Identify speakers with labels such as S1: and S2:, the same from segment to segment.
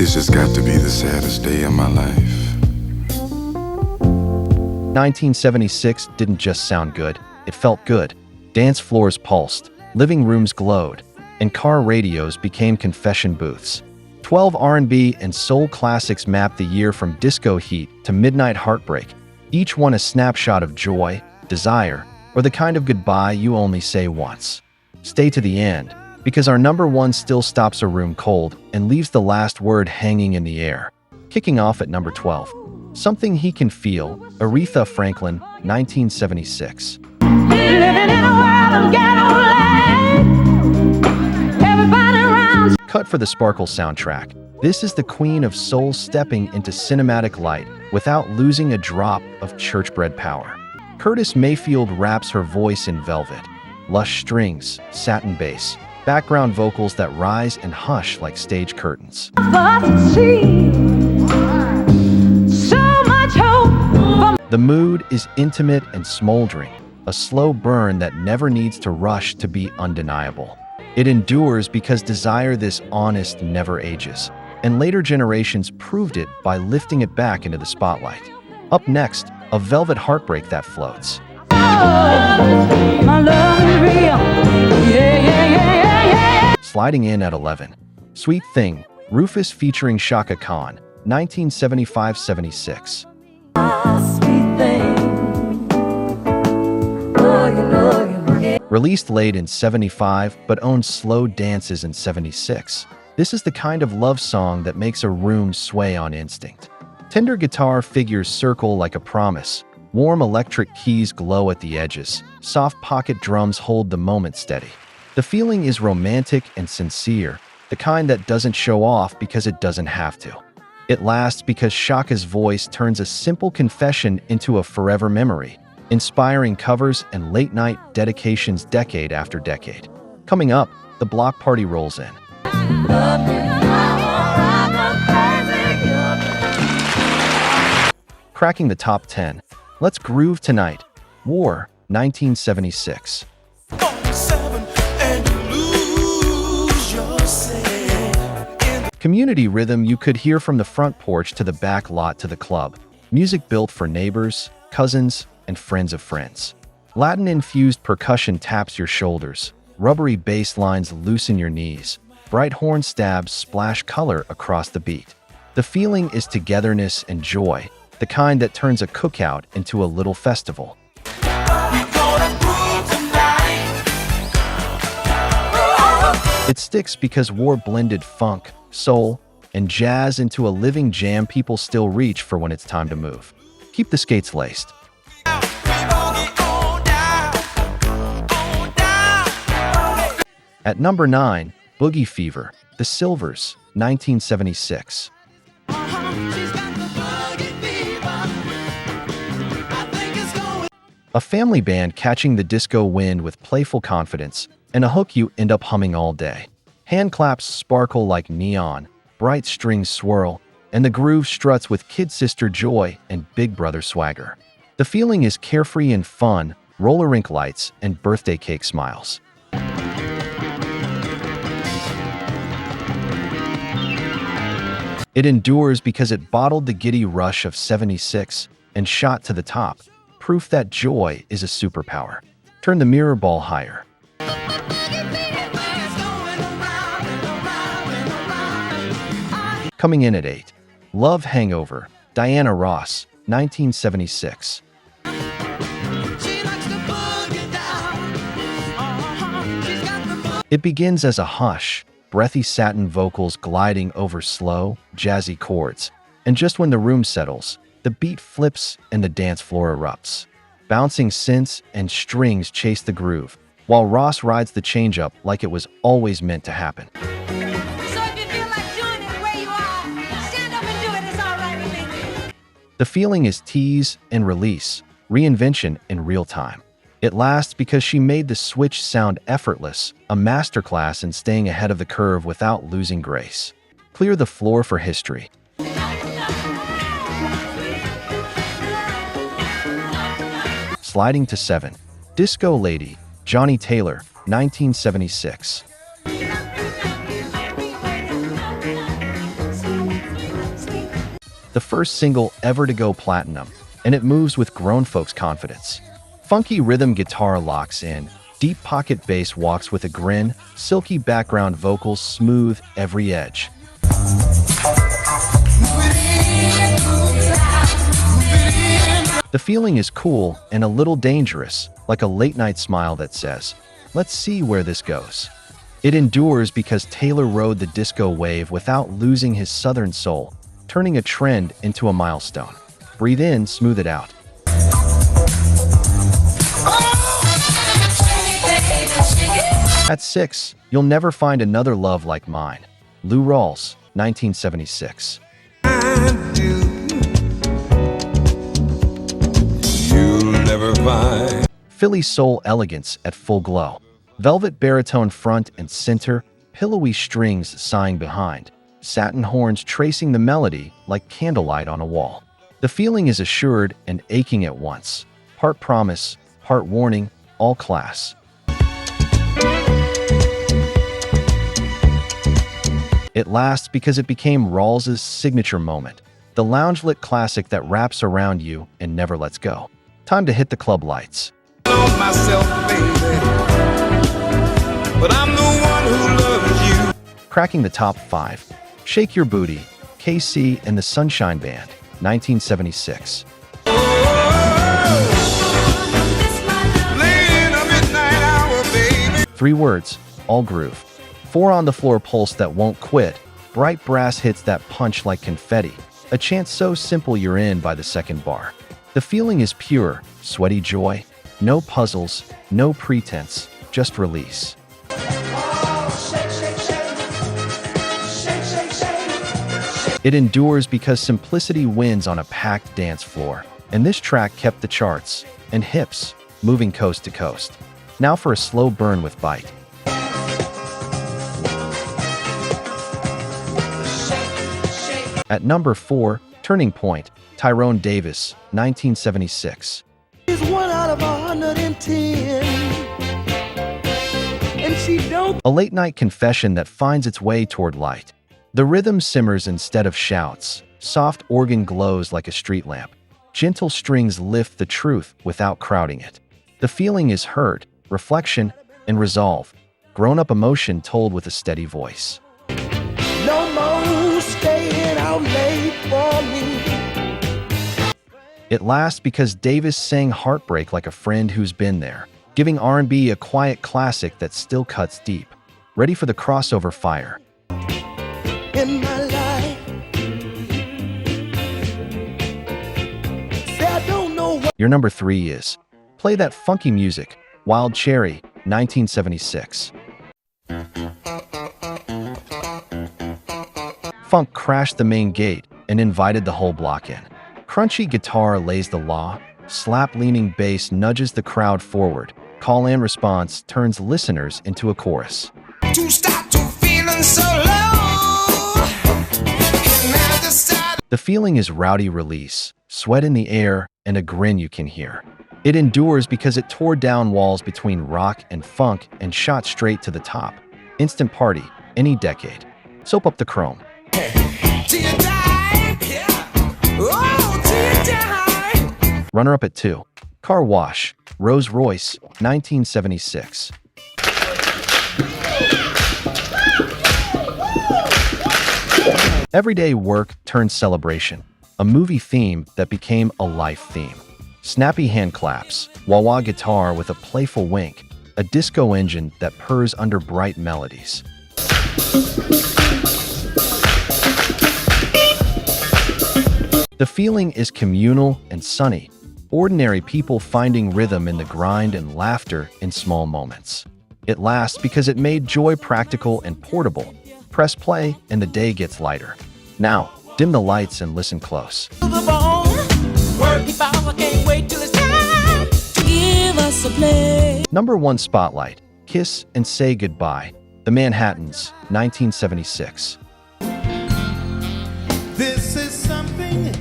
S1: This has got to be the saddest day of my life.
S2: 1976 didn't just sound good, it felt good. Dance floors pulsed, living rooms glowed, and car radios became confession booths. 12 R&B and soul classics mapped the year from disco heat to midnight heartbreak, each one a snapshot of joy, desire, or the kind of goodbye you only say once. Stay to the end, because our number one still stops a room cold and leaves the last word hanging in the air. Kicking off at number 12, Something He Can Feel, Aretha Franklin, 1976.
S3: Living in a world of ghetto life. Everybody around.
S2: Cut for the Sparkle soundtrack. This is the queen of soul stepping into cinematic light without losing a drop of church-bred power. Curtis Mayfield wraps her voice in velvet. Lush strings, satin bass, background vocals that rise and hush like stage curtains. The mood is intimate and smoldering, a slow burn that never needs to rush to be undeniable. It endures because desire this honest never ages, and later generations proved it by lifting it back into the spotlight. Up next, a velvet heartbreak that floats.
S3: My love is real.
S2: Sliding in at 11, Sweet Thing, Rufus featuring Shaka Khan, 1975-76. Released late in 75 but owned slow dances in 76. This is the kind of love song that makes a room sway on instinct. Tender guitar figures circle like a promise. Warm electric keys glow at the edges. Soft pocket drums hold the moment steady. The feeling is romantic and sincere, the kind that doesn't show off because it doesn't have to. It lasts because Shaka's voice turns a simple confession into a forever memory, inspiring covers and late-night dedications decade after decade. Coming up, the block party rolls in. Cracking the top 10, Let's Groove Tonight, War, 1976. Community rhythm you could hear from the front porch to the back lot to the club. Music built for neighbors, cousins, and friends of friends. Latin-infused percussion taps your shoulders. Rubbery bass lines loosen your knees. Bright horn stabs splash color across the beat. The feeling is togetherness and joy, the kind that turns a cookout into a little festival. It sticks because War blended funk, soul, and jazz into a living jam people still reach for when it's time to move. Keep the skates laced. At number 9, Boogie Fever, The Silvers, 1976. A family band catching the disco wind with playful confidence and a hook you end up humming all day. Hand claps sparkle like neon, bright strings swirl, and the groove struts with kid sister joy and big brother swagger. The feeling is carefree and fun, roller rink lights, and birthday cake smiles. It endures because it bottled the giddy rush of 76 and shot to the top, proof that joy is a superpower. Turn the mirror ball higher. Coming in at 8, Love Hangover, Diana Ross, 1976. It begins as a hush, breathy satin vocals gliding over slow, jazzy chords, and just when the room settles, the beat flips and the dance floor erupts. Bouncing synths and strings chase the groove, while Ross rides the change-up like it was always meant to happen. The feeling is tease and release, reinvention in real time. It lasts because she made the switch sound effortless, a masterclass in staying ahead of the curve without losing grace. Clear the floor for history. Sliding to 7, Disco Lady, Johnny Taylor, 1976. the first single ever to go platinum, and it moves with grown folks' confidence. Funky rhythm guitar locks in, deep pocket bass walks with a grin, silky background vocals smooth every edge. The feeling is cool and a little dangerous, like a late-night smile that says, "Let's see where this goes." It endures because Taylor rode the disco wave without losing his southern soul, turning a trend into a milestone. Breathe in, smooth it out. At 6, You'll Never Find Another Love Like Mine. Lou Rawls, 1976.
S1: You'll never find.
S2: Philly soul elegance at full glow. Velvet baritone front and center, pillowy strings sighing behind, satin horns tracing the melody like candlelight on a wall. The feeling is assured and aching at once. Part promise, part warning, all class. It lasts because it became Rawls's signature moment, the lounge-lit classic that wraps around you and never lets go. Time to hit the club lights.
S1: Myself, baby, but I'm the one who loves you.
S2: Cracking the top 5. Shake Your Booty, KC and the Sunshine Band, 1976.
S1: Laying a midnight hour, baby.
S2: 3 words, all groove. 4 on the floor pulse that won't quit, bright brass hits that punch like confetti, a chant so simple you're in by the second bar. The feeling is pure, sweaty joy, no puzzles, no pretense, just release. It endures because simplicity wins on a packed dance floor, and this track kept the charts, and hips, moving coast to coast. Now for a slow burn with bite. At number 4, Turning Point, Tyrone Davis, 1976.
S4: Is 1 out of 110, and she don't.
S2: A late-night confession that finds its way toward light. The rhythm simmers instead of shouts, soft organ glows like a street lamp. Gentle strings lift the truth without crowding it. The feeling is heard, reflection, and resolve. Grown-up emotion told with a steady voice.
S4: No more staying out late for me.
S2: It lasts because Davis sang heartbreak like a friend who's been there, giving R&B a quiet classic that still cuts deep. Ready for the crossover fire.
S4: In my life, say I don't know what.
S2: Your number 3 is Play That Funky Music, Wild Cherry, 1976. Funk crashed the main gate and invited the whole block in. Crunchy guitar lays the law, slap-leaning bass nudges the crowd forward, call and response turns listeners into a chorus.
S1: To stop to feeling so low. And I decided.
S2: The feeling is rowdy release, sweat in the air, and a grin you can hear. It endures because it tore down walls between rock and funk and shot straight to the top. Instant party, any decade. Soap up the chrome.
S1: Till you die, yeah. Oh, till you die.
S2: Runner-up at 2. Car Wash, Rose Royce, 1976. Everyday work turned celebration, a movie theme that became a life theme. Snappy hand claps, wah-wah guitar with a playful wink, a disco engine that purrs under bright melodies. The feeling is communal and sunny, ordinary people finding rhythm in the grind and laughter in small moments. It lasts because it made joy practical and portable. Press play and the day gets lighter. Now, dim the lights and listen close. Number 1 Spotlight, Kiss and Say Goodbye, The Manhattans, 1976.
S4: This is something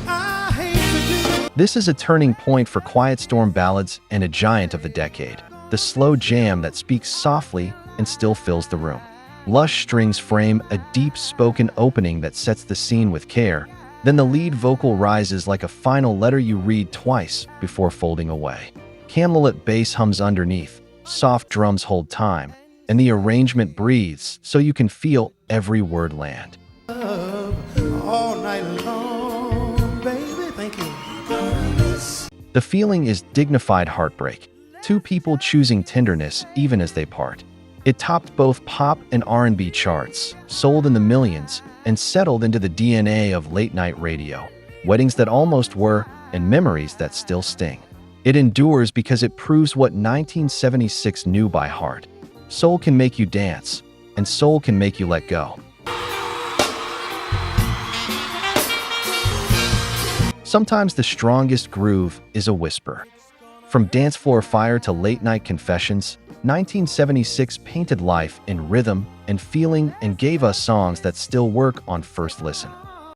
S4: I hate to do.
S2: This is a turning point for quiet storm ballads and a giant of the decade, the slow jam that speaks softly and still fills the room. Lush strings frame a deep spoken opening that sets the scene with care, Then the lead vocal rises like a final letter you read twice before folding away. Camlet bass hums underneath, soft drums hold time, and the arrangement breathes so you can feel every word land.
S4: All night long, baby. Thank you.
S2: The feeling is dignified heartbreak, two people choosing tenderness even as they part. It topped both pop and R&B charts, sold in the millions, and settled into the DNA of late-night radio, weddings that almost were, and memories that still sting. It endures because it proves what 1976 knew by heart. Soul can make you dance, and soul can make you let go. Sometimes the strongest groove is a whisper. From dance floor fire to late-night confessions, 1976 painted life in rhythm and feeling and gave us songs that still work on first listen.